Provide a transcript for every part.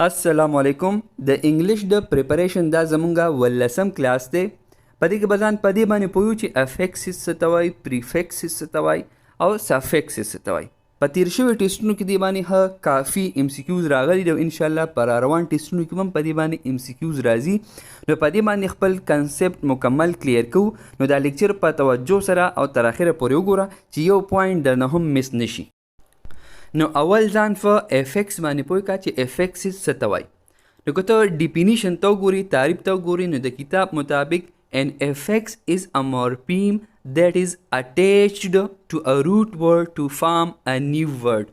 السلام علیکم. د انګلیش د پریپریشن دا زمونږه ولسم کلاس دی. په دې کې به ځان په دې باندې پوهیو چې افیکسز څه ته وایي، پریفکسز څه ته وایي او سافیکسز څه ته وایي. په تیر شوي ټیسټونو کې دې باندې کافي ام سی کیوز راغلي دي او انشاءالله په روان ټیسټونو کې هم په دې باندې ام سی کیوز راځي. نو په دې باندې خپل کنسپټ مکمل کلیر کوو. نو دا لیکچر په توجه سره او تر اخره پورې وګوره چې یو پوینټ درنه هم مس نشي. نو اول ځان په افیکس باندې پوه کا چې افیکسز څه ته وایي. نو که ته ډیفینیشن ته وګوري، تعریف ته وګوري، نو د کتاب مطابق an affix is a morpheme that is attached to a root word to form a new word.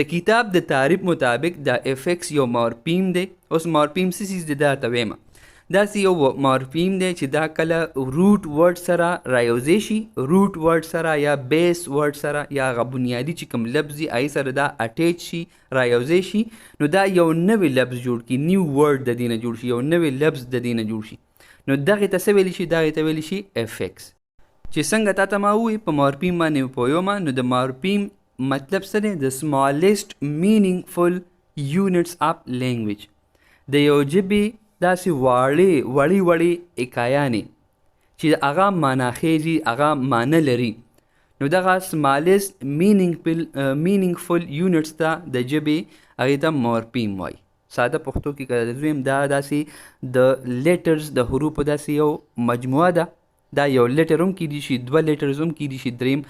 د کتاب د تعریف مطابق د افیکس یو مورفیم دی. اوس مورفیم څه څیز دی دا ته وایم. داسې یو مورفیم دی چې دا کله روټ ورډ سره رايوځی شي، روټ ورډ سره یا بیس ورډ سره یا هغه بنیادي چې کوم لفظ هغې سره دا اټیچ شي، رايوځی شي، نو دا یو نوی لفظ جوړ کړي، نیو ورډ د دې نه جوړ شي، یو نوی لفظ د دې نه جوړ شي. نو دغې ته څه ویلی شي؟ دغې ته ویلی شي افیکس. چې څنګه تا ته ما ووایي په مورفیم باندې پوهیومه، نو د مورفیم مطلب څه دی؟ د سمالسټ مینینګفل یونټس اف لینګویج. د یو ژبې داسې وړې اکایانې چې هغه معناخیزي، هغه معنی لري، نو دغه سمالسټ مینینګفل یونټس ته د ژبې هغې ته مورفیم وایي. ساده پښتو کې که دویم دا داسې د لیټرز د حروفو داسې یو مجموعه ده. دا یو لیټر هم کیدی شي، دوه لیټرز هم کیدی شي، دریم،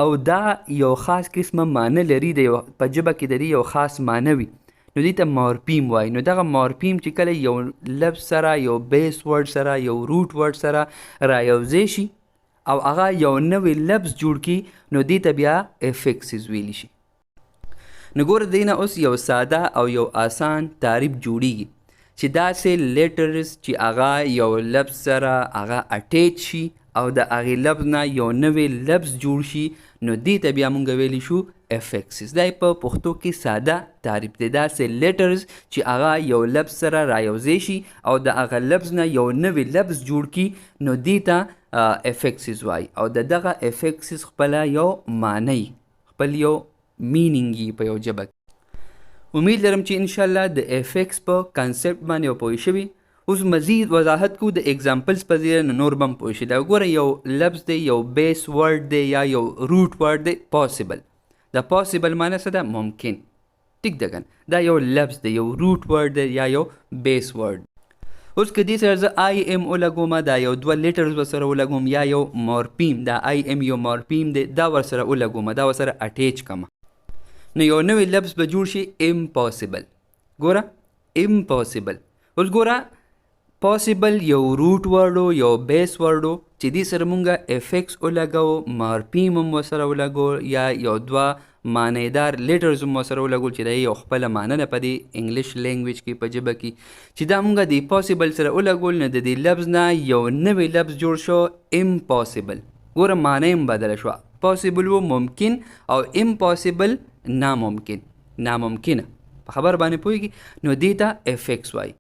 او دا یو خاص قسمه معنی لري، د یو په ژبه کې د دې یو خاص معنی وي، نو دې ته مورفیم وایي. نو دغه مورفیم چې کله یو لفظ سره، یو بیس ورډ سره، یو روټ ورډ سره رايوځی شي او هغه یو نوی لفظ جوړ کړي، نو دې ته بیا افیکسز ویلی شي. نو ګوره دې نه اوس یو ساده او یو آسان تعریف جوړیږي چې داسې لیټرز چې هغه یو لفظ سره هغه اټیچ شي او د هغې لفظ نه یو نوی لفظ جوړ شي، نو دې ته بیا مونږ ویلی شو افیکسز. دا په پښتو کې ساده تعریف دی. داسې لیټرز چې هغه یو لفظ سره رايوځی شي او د هغه لفظ نه یو نوی لفظ جوړ کړي، نو دې ته افیکسز وایي. او د دغه افیکسز خپله یو معنی، خپل یو مینینګ په یو ژبه کې. امید لرم چې انشاءالله د افیکس په کنسپټ باندې پوه شوي. اوس مزید وضاحت کو د اگزامپلز په ځای نور به هم پوه شي. دا وګوره یو لفظ دی، یو بیس ورډ دی یا یو روټ ورډ دی، پاسبل. د پاسبل معنی څه ده؟ ممکن. ټیک ده که نه؟ دا یو لفظ دی، یو روټ ورډ دی یا یو بیس ورډ. اوس که دې سره زه آی ایم ولګوم، دا یو دوه لیټرز ورسره ولګوم، یا یو مورفیم، دا آی ایم یو مورفیم دی، دا ورسره ولګوم، دا ورسره اټیچ کړم، نو یو نوی لفظ به جوړ شي، امپاسبل. ګوره امپاسبل. اوس ګوره پاسبل یو روټ ورډ و، یو بیس ورډ و چې دې سره مونږه افیکس ولګو، مورفیم هم ورسره ولګو، یا یو دوه معنیدار لیټرز هم ورسره ولګول چې دا یو خپله معنی ده په دې انګلیش لینګویج کې، په ژبه کې، چې دا مونږه د پاسبل سره ولګول، نو د دې لفظ نه یو نوی لفظ جوړ شو، امپاسبل. ګوره معنی هم بدله شوه. پاسبل و ممکن او امپاسبل ناممکن، ناممکنه. په خبر باندې پوهیږي؟ نو دې ته افیکس وایي.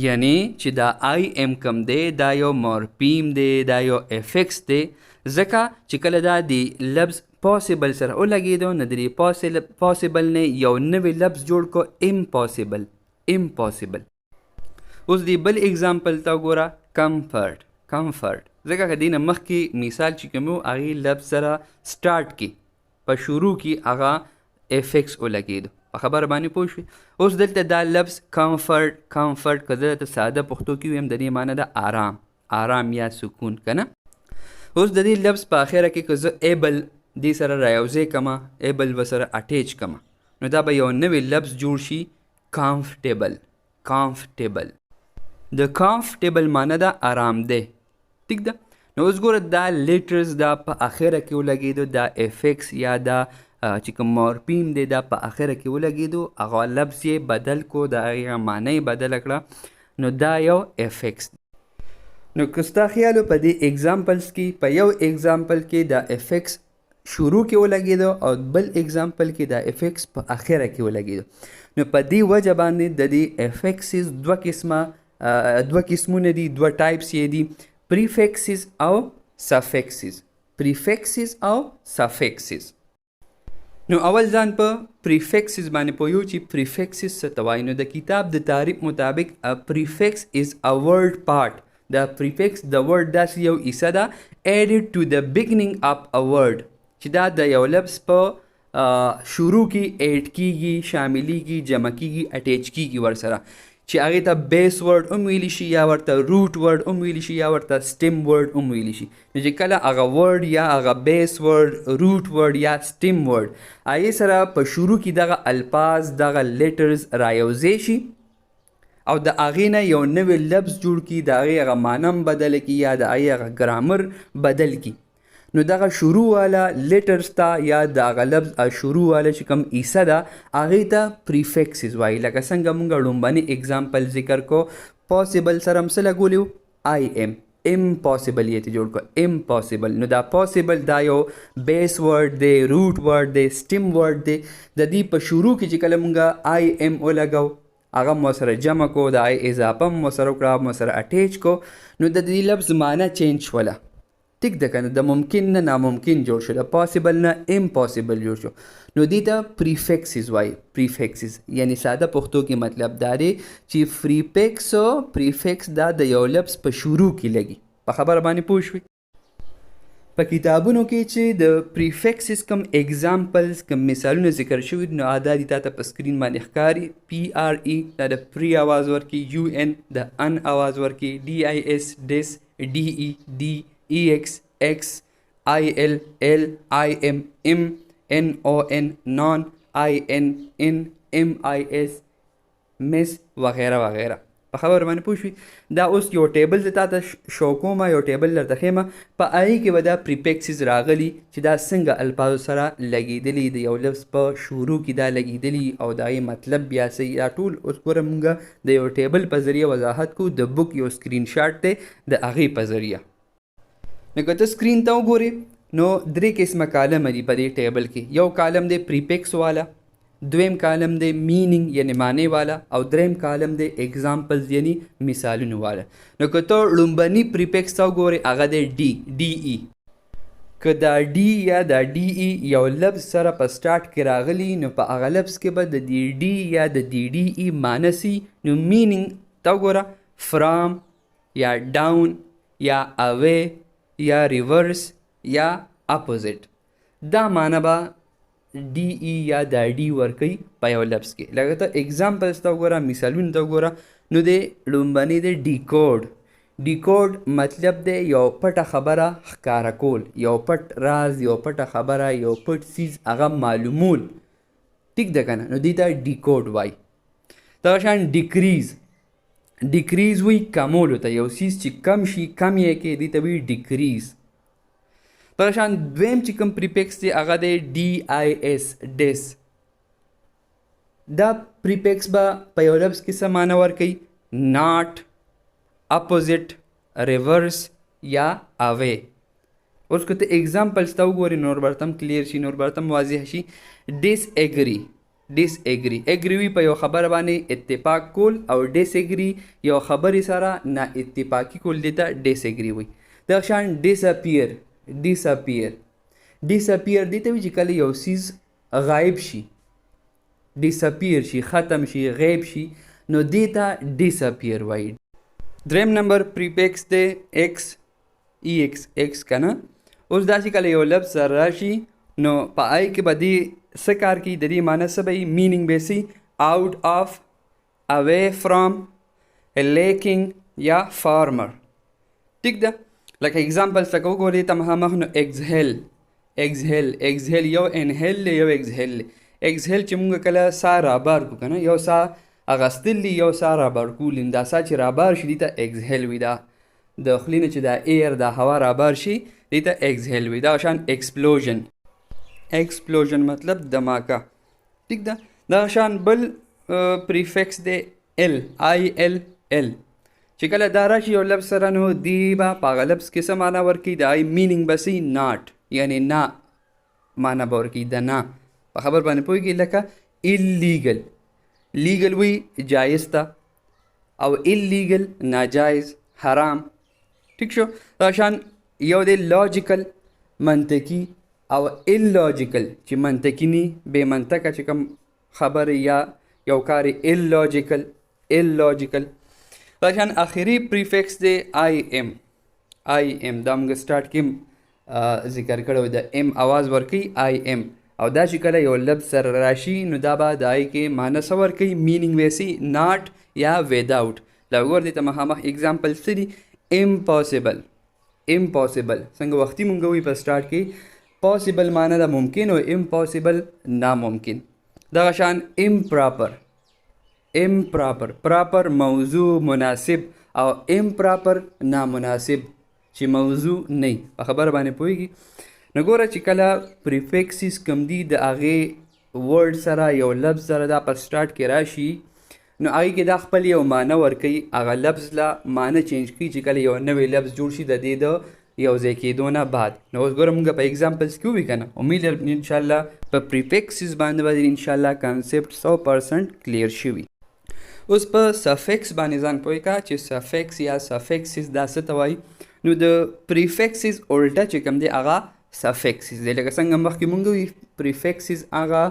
یعنی چې دا آی ایم کم دی، دا یو مورفیم دی، دا یو افیکس دی، ځکه چې کله دا د لفظ پاسبل سره ولګېدو، نو د دې پاسبل نه یو نوی لفظ جوړ کو، امپاسبل، امپاسبل. اوس دی بل اگزامپل ته وګوره، کمفرټ، کمفرټ. ځکه که دې نه مخکې مثال چې کوم و هغې لفظ سره سټارټ کې، په شروع کې هغه افیکس ولګېدو. په خبره باندې پوه شوي؟ اوس دلته دا لفظ کمفرټ، کمفرټ که زه ته ساده پښتو کې ویم، د دې معنی ده آرام، آرام یا سکون، که نه؟ اوس د دې لفظ په اخره کې که زه ایبل دې سره رايوځی کړمه، ایبل ورسره اټیچ کړمه، نو دا به یو نوی لفظ جوړ شي، کمفټیبل، کمفټیبل. د کمفټیبل معنی ده آرام دی. ټیک ده؟ نو اوس ګوره دا لیټرز دا په اخره کې ولګېدو، دا افیکس یا دا چې کوم مورفیم دی دا په اخره کې ولګېدو، هغه لفظ یې بدل کو، د هغې معنی یې بدله کړه، نو دا یو افیکس دی. نو که ستا خیال په دې اگزامپلز کې، په یو اگزامپل کې دا افیکس شروع کې ولګېدو او بل اگزامپل کې دا افیکس په اخره کې ولګېدو، نو په دې وجه باندې د دې افیکسز دوه قسمونه دي، دوه ټایپس یې دي، پریفکسز او سافیکسز. پریفکسز او سافیکسز. نو اول ځان په پریفکسز باندې پویو چې پریفکسز څه ته وایي. نو د کتاب د تعریف مطابق پریفکس از ا ورډ پارت. د پریفکس د ورډ داسې یو حصه ده added to the beginning of a word چې دا د یو لفظ په شروع کې ایډ کیږي، شاملیږي، جمع کیږي، اټیچ کیږي ورسره، چې هغې ته بیس ورډ هم ویلی شي یا ورته روټ ورډ هم ویلی شي یا ورته سټیم ورډ هم ویلی شي. نو چې کله هغه ورډ یا هغه بیس ورډ، روټ ورډ یا سټیم ورډ هغې سره په شروع کې دغه الفاظ، دغه لیټرز رایوځای شي او د هغې نه یو نوی لفظ جوړ کړي، د هغې هغه معنی هم بدله کړي یا د هغې هغه ګرامر بدل کړي. نو دغه شروع والا لیټرز ته یا د هغه لفظ شروع والا چې کوم حصه ده هغې ته پریفکسز وایي. لکه څنګه مونږ لومبني اگزامپل ذکر کو، پاسبل سره هم څه لګولی و آی ایم، امپاسبل یې ته جوړ کړو امپاسبل. نو دا پاسبل دا یو بیس ورډ دی، روټ ورډ دی، سټیم ورډ دی. د دې په شروع کې چې کله مونږ آی ایم ولګو هغه مو سره جمع کو، د آی اضافه مو سره وکړه، مو سره اټیچ کو، نو د دې لفظ معنی چینج شوله. ټیک ده که نه، د ممکن نه ناممکن جوړ شو، د پاسبل نه امپاسبل جوړ شو. نو دې ته پریفکسز وایي. پریفکسز یعنی ساده پښتو کې مطلب دا دی چې فریپکس او پریفکس دا د یو لفظ په شروع کې لګي. په خبره باندې پوه شوي؟ په کتابونو کې چې د پریفکسز کم اگزامپلز، کم مثالونه ذکر شوي نو دا دي تا ته په سکرین باندې ښکاري. پی آر ای دا د پری آواز ورکي، یو ان د ان آواز ورکي، ډي آی ایس ډیس، ډي ای ډي، ای ایکس ایکس، آئی ایل ایل، آئی ایم ایم، این او این نان، آئی این ان، ایم آئی ایس مس وغیره وغیره. په خبره باندې پوه شوي؟ دا اوس یو ټیبل زه تا ته شو کومه، یو ټیبل درته ښیمه، په هغې کې به دا پریفکسز راغلي چې دا څنګه الفاظو سره لګېدلي، د یو لفظ په شروع کې دا لګېدلي او د هغې مطلب بیا څه دا ټول اوس ګوره مونږ د یو ټیبل په ذریعه وضاحت کوو. د بک یو سکرین شاټ دی د هغې په ذریعه. نو که ته سکرین ته وګورې نو درې قسمه کالم دي په دې ټیبل کې. یو کالم دی پریپکس والا، دویم کالم دی میننګ یعنی معنی والا، او دریم کالم دی اگزامپلز یعنی مثالونه والا. نو که ته لومبني پریپکس ته وګورې هغه دی ډي، ډي ای. که دا ډي یا دا ډي ای یو لفظ سره په سټارټ کې راغلی نو په هغه لفظ کې به د دې ډي یا د دې ډي ای معنی سي. نو میننګ ته وګوره فرام یا ډاون یا اوے یا ریورس یا اپوزیټ، دا معنی به ډي ای یا دا ډي ورکوي په یو لفظ کې. لکه ته اگزامپلز ته وګوره، مثالونه ته وګوره. نو د لومبني دی ډیکوډ. ډیکوډ مطلب دی یو پټه خبره ښکاره کول، یو پټ راز، یو پټه خبره، یو پټ څیز هغه معلومول. ټیک ده که نه؟ نو دې ته ډیکوډ وایي. دغه شان ډیکریز، ډیکریز وی کمولو ته، یو سیز چې کم شي، کم یې کې دې ته وی ډیکریز. دغه شان دویم چې کوم پریپکس دی هغه دی ډي آی ایس ډیس. دا پریپکس به په یو لفظ کې څه معنی ورکوي؟ ناٹ، اپوزیټ، ریورس یا اوے. اوس که ته اگزامپلز ته وګورې نور برته هم کلیر شي، نور برته هم واضح شي. ډیس ایګري، ډیس ایګري، ایګري وي په یو خبره باندې اتفاق کول، او ډیس ایګري یو خبرې سره نا اتفاقي کول دې ته ډیس ایګري وي. دغه شان ډیس اپیر، ډیس اپیر، ډیس اپیر دې ته وي چې کله یو سیز غایب شي، ډیس اپیر شي، ختم شي، غیب شي، نو دې ته ډیس اپیر وایي. دریم نمبر پریپکس دی ایکس، ای ایکس ایکس که نه. اوس داسې کله یو لفظ سره راشي نو په هغې کې به دې څه کار کوي؟ د دې معنی څه به وي؟ میننګ به سي آؤٹ آف، اوے فرام، لیکینګ یا فارمر. ټیک ده؟ لکه اگزامپلز ته که وګورې ته مخامخ نو ایگزهیل، ایگزهیل، ایگزهیل یو انهیل دی، یو ایگزهیل دی. ایگزهیل چې مونږ کله ساه رابار کو که نه، یو ساه اغستل دی، یو ساه رابار کول دي. دا ساه چې رابار شي دې ته ایگزهیل وي. دا د خولې نه چې دا ایر، دا هوا رابار شي دې ته ایگزهیل وي. دا شان ایکسپلوژن، ایکسپلوژن مطلب دماکه. ٹھیک ده؟ دا شان بل پریفکس دی ایل، آئی ایل ایل. چې کله دا راشي یو لفظ سره نو دی به په هغه لفظ کې څه معنی ورکوي؟ د آی میننګ به سي ناٹ یعنی نه معنی به ورکوي، د نه. په خبر باندې پوهېږي؟ لکه ایلیګل، لیګل وی جایز ته، او ایلیګل ناجایز، حرام. ٹھیک شو؟ دا شان یو دی لاجیکل، منطقي، او illogical چې منطقي ني بې منطقه چې کوم خبره یا یو کار illogical لکه آخري پریفکس دی I am دا موږ سٹارټ کې ذکر کړو د ام आवाज ورکوي I am او دا چې کله یو لفظ سره راشي نو دا به د آی کې معنی څه ورکوي مینینګ ویسي ناٹ یا وداوټ دا وګور دې ته مخامخ اگزامپل څه دي امپاسبل څنګه وختي مونږ وی په سٹارټ کې پاسبل معنی دا ممکن او امپاسبل ناممکن دغه شان امپراپر موضوع مناسب او امپراپر نامناسب چې موضوع نه په خبره باندې پوهیږي نو ګوره چې کله پریفکسز کم دي د هغې ورډ سره یو لفظ سره دا په سټارټ کې راشي نو هغې کې دا خپل یو معنی ورکوي هغه لفظ له معنی چینج کوي چې کله یو نوی لفظ جوړ شي د دې د یو ځای کېدو نه بعد نو اوس ګوره موږ په اگزامپلس کې ووي که نه امید لرم انشاءالله په پریفکسز باندې به انشاءالله کانسپټ 100% کلیر شوي اوس په سفکس باندې ځان پوه که چې سفکس یا سفکسز دا څه ته وایي نو د پریفکسز الټه چې کوم دی هغه سفکسز دی لکه څنګه مخکې مونږ وي پریفکسز هغه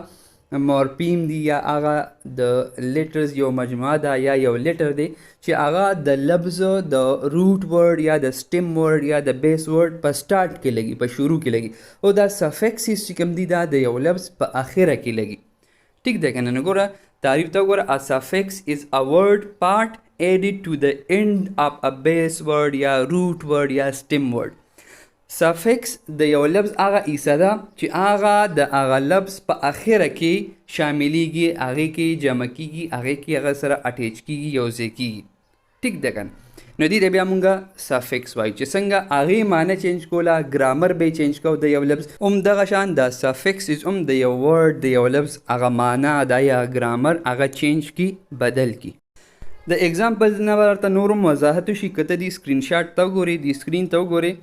مورفیم دی یا هغه د لیټرز یو مجموعه ده یا یو لیټر دی چې هغه د لفظ د روټ ورډ یا د سټیم ورډ یا د بیس ورډ په سټارټ کې لګي په شروع کې لګي او دا سفکسز چې کوم دی دا د یو لفظ په اخره کې لګي ټیک ده که نه نو ګوره تعریف ته وګوره a suffix is a word part added to the end of a base word یا root word یا stem word suffix د یو لفظ هغه ایسه ده چې هغه د هغه لفظ په اخره کې شاملیږي هغې کې جمع کیږي هغې کې هغه سره اټیچ کیږي یو ځای کیږي ټیک ده که نو دې ته بیا مونږه سفکس وایو چې څنګه هغې معنی چینج کوله ګرامر به یې چینج کو د یو لفظ دغه شان دا سفکس د یو ورډ د یو لفظ هغه معنی دا یا ګرامر هغه چینج کی بدل کی د اگزامپلز نه ورته نورم وضاحت شي کته دی سکرین شاټ ته وګورئ دی سکرین ته وګورئ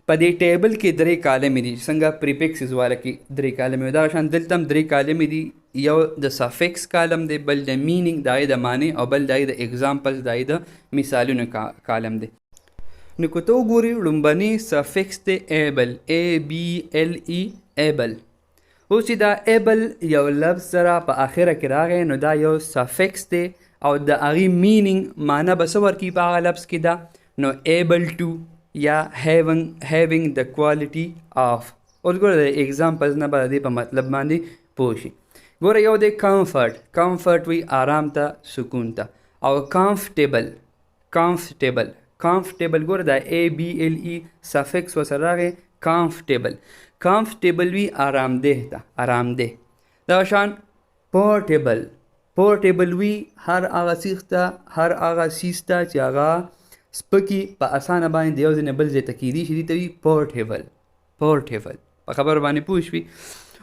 په دې ټیبل کې درې کالمې دي څنګه پریفکسز والا کې درې کالمې دغه شان دلته هم درې کالمې دي یو د سفکس کالم دی بل د مینینګ د د معنی او بل د اگزامپلز د مثالونو کالم دی نو که ته وګورې لومبني سفکس دی ایبل ABLE ایبل اوس چې دا ایبل یو لفظ سره په اخره کې راغی نو دا یو سفکس دی او د هغې مینینګ معنی به څه ورکوي په هغه لفظ کې دا نو ایبل ټو یا having the quality of اوس ګوره د اگزامپلز نه به د دې په مطلب باندې پوه شي ګوره یو دی کمفرټ وي آرام ته سکون ته او کمفټیبل ګوره دا ABLE سفکس ورسره راغی کمفټیبل وي آرامده دا شان پورټیبل وي هر هغه سیخ ته هر هغه سیز ته چې هغه سپکی په اسانه باندې د یو ځای نه بل ځای ته کیدی شي دې ته وي پورټیبل په خبر باندې پوه شوي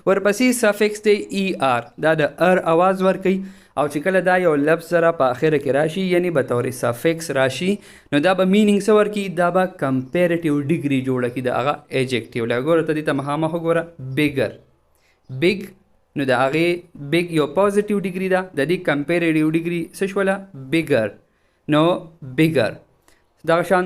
ورپسې سفکس دی ER دا د آواز ورکوي او چې کله دا یو لفظ سره په اخره کې راشي یعنی به طور سفکس راشي نو دا به مینینګ څه ورکوي دا به کمپیریټیو ډیګري جوړه کړي د هغه ایجکټیو لکه ګوره ته دې ته مخامخ وګوره بیګ نو د هغې بیګ یو پازیټیو ډیګري ده د دې کمپیریټیو ډیګري څه شوله بیګر دغه شان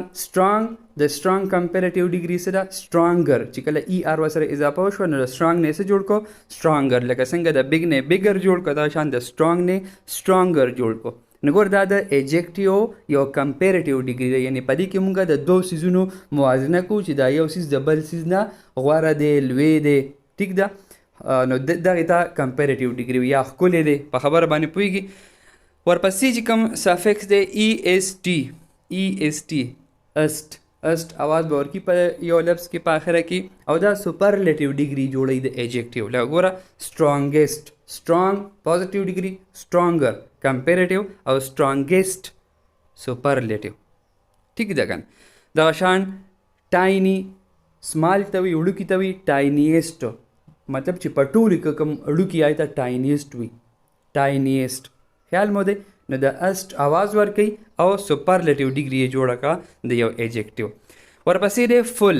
د strong کمپیریټیو ډیګري څه ده سټرانګر چې کله ER ورسره اضافه وشوه نو د strong نه څه جوړ کو سټرانګر لکه څنګه د بیګ نه بیګر جوړ کو دغه شان د strong نه سټرانګر جوړ کو نو ګور دا د ایجکټیو یو کمپیریټیو ډیګري ده یعنی په دې کې مونږ د دوه څیزونو موازنه کوو چې دا یو څیز د بل څیز نه غوره دی لوی دی ټیک ده نو دغې ته کمپیریټیو ډیګري یا ښکلی دی په خبره باندې پوهېږي ورپسې چې کوم سافکس دی est आवाज به ورکي په یو لفظ کې په آخره کې او دا سپرلیټیو ډیګري جوړوي د ایجکټیو لکه ګوره سټرانګیسټ strong positive degree stronger comparative او strongest superlative ٹھیک ده کن دا شان tiny small ته وي وړوکي ته وي tiniest مطلب چې په ټولو کې کوم وړوکي آی ته tiniest وي tiniest خیال مو دی نو د است आवाज ورکوي او سپرلیټیو ډیګري یې جوړه کا د یو ایجکټیو ورپسې دی فل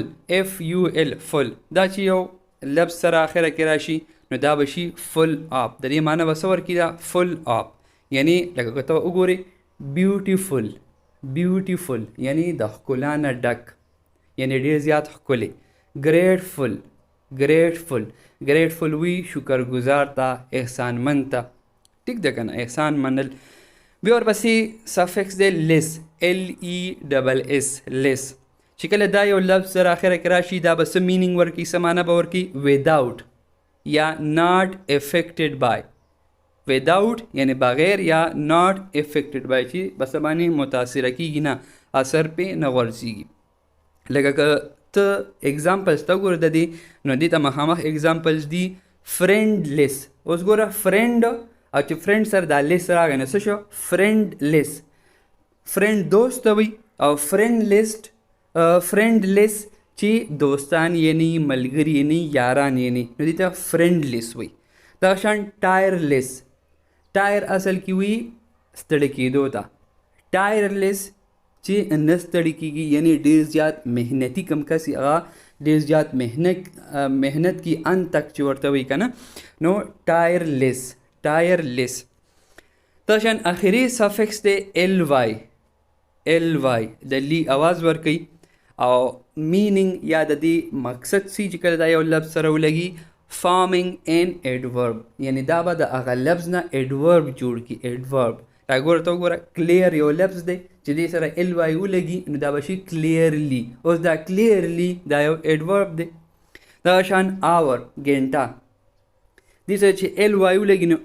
FUL فل دا چې یو لفظ سره آخره کې راشي نو دا به شي فل اپ د دې معنی به څه ورکړي دا فل اپ یعنی لکه که ته وګورې بیوټیفل یعنی د ښکلا نه ډک یعنی ډېر زیات ښکلی ګریټفل ګریټفل وي شکرګزار ته احسانمند ته ټیک ده که نه احسان منل. بیا ورپسې سفکس دی لیس LESS لیس چې کله دا یو لفظ سره اخره کې راشي دا به څه مینینګ ورکوي څه معنا به ورکوي وداوټ یا ناٹ افیکټډ بای وداوټ یعنی بغیر یا ناٹ افیکټډ بای چې بس باندې متاثره کیږي نه اثر پې نه غورځېږي. لکه که ته اگزامپلز ته ګوره د دې نو دې ته مخامخ اگزامپلز دي فرینډ لیس. اوس ګوره فرینډ او چې فرینډ سره دا لیس راغی نو څه شو فرینډ لیس. فرینډ دوست ته وي او فرینډ لیس چې دوستان یې نه ملګري یې نه یاران یې نه نو دې ته فرینډ لیس وي. دغه شان ټایر لیس ټایر اصل کې وي ستړي کېدو ته ټایر لیس چې نه ستړي کېږي یعنی ډېر زیات محنتي کم کس هغه ډېر زیات محنت کی ان تک چې ورته وي که نه نو ټایر لیس. دغه شان اخري سفکس دی LY د لی اواز ورکوي او مینینګ یا د دې مقصد سی چې کله دا یو لفظ سره ولګي فارمینګ اینډ ایډورب یعنی دا به د هغه لفظ نه ایډورب جوړ کړي. ایډورب دا ګوره ته وګوره کلیر یو لفظ دی چې دې سره LY ولګي نو دا به شي کلیرلی. اوس دا کلیرلی دا یو ایډورب دی. دا شان آور ګنټه دې سره چې LY ولګي نو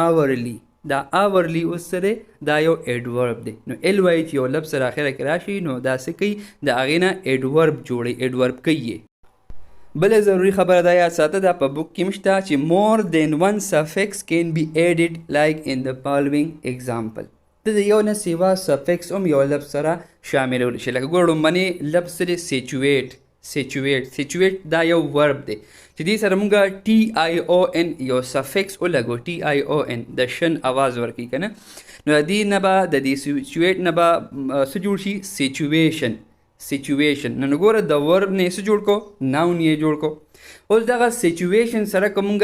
آورلی دا آورلی اوس سره دا یو ایډورب دی. نو LY چې یو لفظ سره اخره کې راشي نو دا څه کوي د هغې نه ایډورب جوړوي ایډورب کوي. بله ضروري خبره دا یاد ساته دا په بک کې مشته چې more than one suffix can be added like in the following example. د یو نه سیوا سفکس هم یو لفظ سره شاملولی شي. لکه ګوره لومبنی لفظ سره سیچویټ دا یو ورب دی چې دې سره مونږ TION یو سفکس ولګو TION د شن اواز ورکوي که نه نو د دې نه به د دې سیچویټ نه به څه جوړ شي سیچویشن. نو ګوره د ورب نه څه جوړ کو ناون یې جوړ کو. اوس دغه سیچویشن سره که مونږ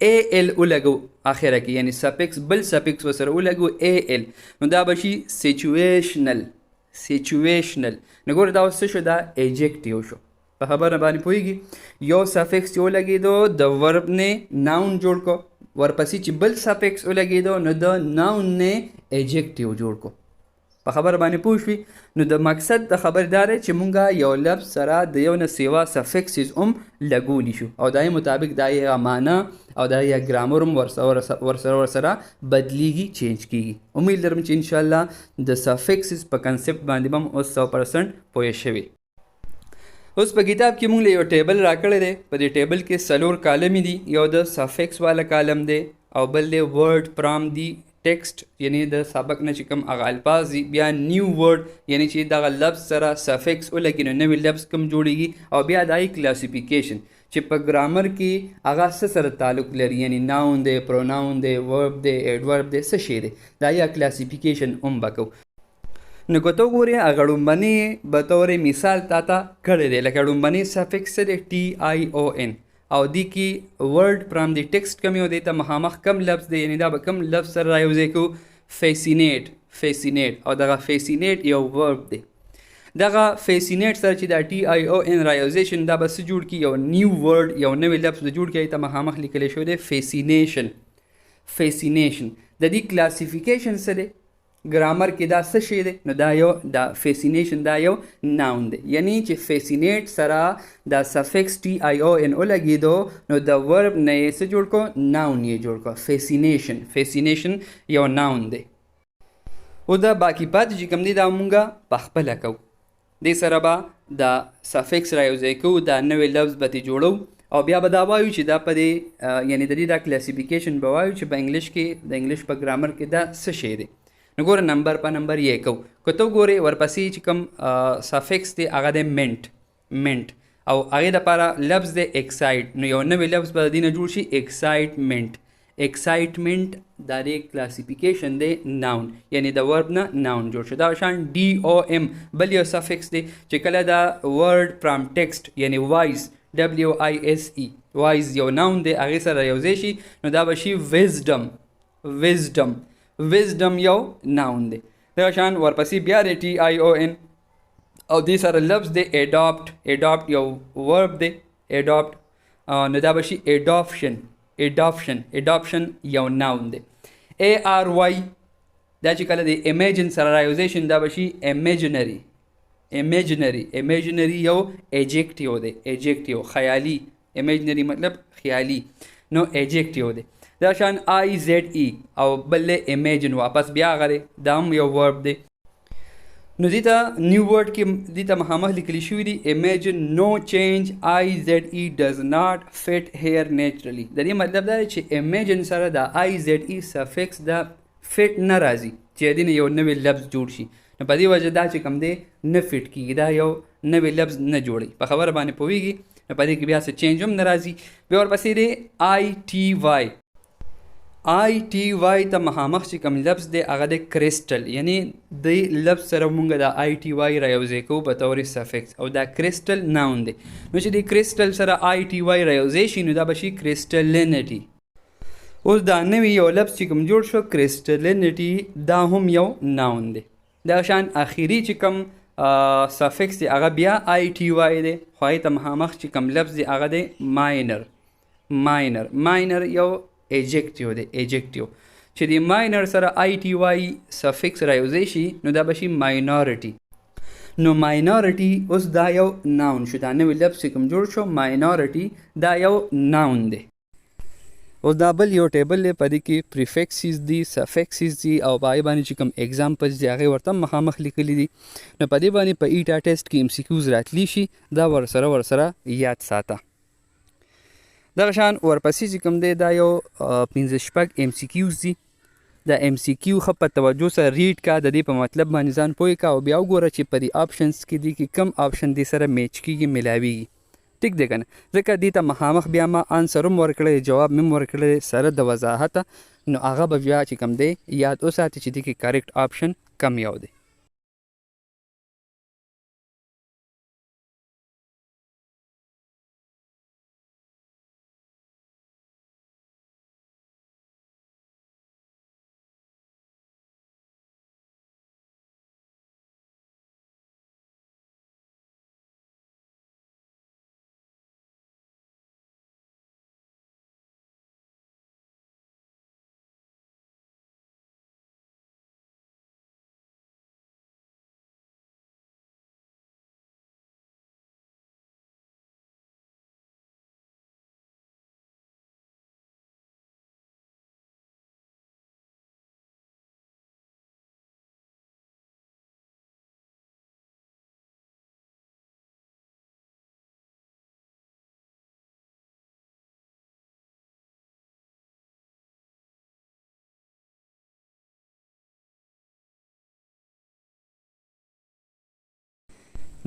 AL ولګو اخره کې یعنی سفکس بل سفکس ورسره ولګو AL نو دا به شي سیچویشنل. نو ګوره دا اوس څه شو دا ایجکټیو شو. په خبره باندې پوهېږي یو سفکس چې ولګېدو د ورب نه ناون جوړ کو ورپسې چې بل سفکس ولګېدو نو د ناون نه ایجکټیو جوړ کو. په خبره باندې پوه شوي. نو د مقصد د خبر دا دی چې مونږ یو لفظ سره د یو نه سیوا سفکسز هم لګولی شو او دا یې مطابق دا یې معنا او دا یې ګرامر هم ورسره بدلیږي چینج کیږي. امید لرم چې انشاءالله د سفکسز په کنسپټ باندې به هم اوس 100% پوه شوي. اوس په کتاب کې مونږ له یو ټیبل راکړی دی. په دې ټیبل کې 4 کالمې دي. یو د سفکس والا کالم دی او بل دی ورډ پرام دی ټیکسټ یعنی د سبق نه چې کوم هغه الفاظ دي. بیا نیو ورډ یعنی چې دغه لفظ سره سفکس ولګي نو نوی لفظ کوم جوړیږي او بیا د کلاسیفیکیشن چې په ګرامر کې هغه څه سره تعلق لري یعنی ناون دی پروناون دی ورب دی ایډورب دی څه شی دی دا یا کلاسیفیکیشن هم به کوو. نو که ته وګورې هغه ړومبنې به طور مثال تا ته کړی دی لکه ړومبنې سفکس څه دی TION او دې کې ورډ فرام دی ټیکسټ کم یو دی ته مخامخ کم لفظ دی یعنی دا به کم لفظ سره رایوځای کوو فیسینیټ او دغه فیسینیټ یو ورب دی. دغه فیسینیټ سره چې دا TION رایوځای شي دا به څه جوړ کړي یو نیو ورډ یو نوی لفظ جوړ کړي ته مخامخ لیکلی شوی دی فیسینیشن. د دې کلاسیفیکیشن څه دی ګرامر کې دا څه شی دی نو دا یو دا فیسینیشن دا یو ناون دی یعنی چې فیسینیټ سره دا سفکس TION ولګېدو نو د ورب نه یې څه جوړ کو ناون یې جوړ کو. فیسینیشن یو ناون دی. او دا باقي پاتې چې کوم دی دا مونږه پخپله کوو. دې سره به دا سفکس رایوځای کوو دا نوی لفظ به ترې جوړو او بیا به دا وایو چې دا په دې یعنی د دې دا کلاسیفیکیشن به وایو چې په انګلیش کې د انګلیش په ګرامر کې دا څه شی دی. نو ګوره نمبر په نمبر یې کوو. که ته وګورې ورپسې چې کوم سفکس دی هغه دی منټ او هغې دپاره لفظ دی ایکسایټ نو یو نوی لفظ به د دې نه جوړ شي ایکسایټمنټ دا دی کلاسیفیکیشن دی ناون یعنی د ورب نه ناون جوړ شو. دا شان DOM بل یو سفکس دی چې کله دا ورډ فرام ټیکسټ یعنی وایز WISE وایز یو ناون دی هغې سره یوځای شي نو دا به شي ویزډم یو ناون دی. دغه شان ورپسې بیا دی TION او دې سره لفظ دی اډاپټ یو ورب دی adopt نو دا به شي adoption یو ناون دی ARY دا چې کله د imagine سره رايوزیشن دا به شي imaginary یو adjective دی خیالي imaginary مطلب خیالي نو adjective دی دا شان IZE او بل imagine واپس بیا غره دا هم یو ورب دی نو دیتا نیو ورډ کې دیتا مخامخ لیکلی شوی دی imagine no change IZE does not fit here naturally د دې مطلب دا دی چې imagine سره دا IZE suffix دا fit نه راځي چې دین یو نوې لفظ جوړ شي نو په دې وجه دا چې کم دی نه فټ کیږي دا یو نوې لفظ نه جوړي په خبره باندې پوهیږي نو په دې کې بیا څه چینج هم نه راځي بیا ورپسې دی ITY ته مخامخ چې کوم لفظ دی هغه د کرسټل یعنی د لفظ سره مونږ د ITY رايوځای کوو په تور سفکس او دا کرسټل ناون دی نو چې د کرسټل سره ITY رايوځای شي نو دا به شي کرسټلینټي اوس دا نوی یو لفظ چې کوم جوړ شو کرسټلینټي دا هم یو ناون دی دا شان اخیری چې کوم سفکس دی هغه بیا ITY دی خو ته مخامخ چې کوم لفظ دی هغه دی ماینر یو adjective دی چې د ماینر سره ITY سفکس رايوځای شي نو دا به شي minority نو minority اوس دا یو ناون شو دا نوی لفظ چې کوم جوړ شو minority دا یو ناون دی اوس دا بل یو ټیبل دی په دې کې پریفکسز دي سفکسز دي او په هغې باندې چې کوم اگزامپلز دي هغې ورته مخامخ لیکلي دي نو په دې باندې په ایټا ټیسټ کې MCQs راتلی شي دا ورسره یاد ساته دغه شان ورپسې چې کوم دی دا یو 15 MCQs دي دا MCQ ښه په توجه سره ریډ کا د دې په مطلب باندې ځان پوه کا او بیا وګوره چې په دې آپشنز کې دي کې کم آپشن دې سره میچ کېږي ملاویږي ټیک دی که نه ځکه دې ته مخامخ بیا ما آنسر هم ورکړی جواب مې هم ورکړی سره د وضاحته نو هغه به بیا چې کوم دی یاد وساتي چې دې کې کریکټ آپشن کم یو دی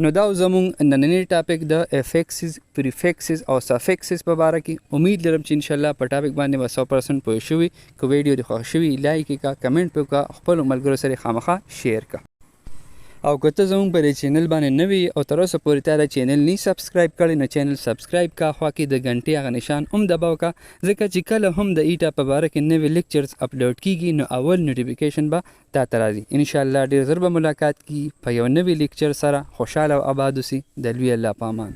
نو دا زموږ نننی ټاپک د افیکسز پریفکسز او سفکسز په باره کې امید لرم چې انشاءالله په ټاپک باندې به 100% پوه شوي که ویډیو دې خوښ شوي لایک یې کا کمنټ پې وکړه خپلو ملګرو سره خامخا شیر کا او که ته زموږ په دې چینل باندې نوي او تر اوسه پورې تا دا چینل نه سبسکرایب کړی نو چینل سبسکرایب کا خوا کې د غنټې هغه نشان هم دباو کا ځکه چې کله هم د ایټا په باره کې نوي لیکچرز اپلوډ کیږي نو اول نوټیفیکیشن به تا ته راځي انشاءالله ډېر ژر به ملاقات کیږي په یو نوي لیکچر سره خوشحاله او آباد اوسئ د لوی الله په امان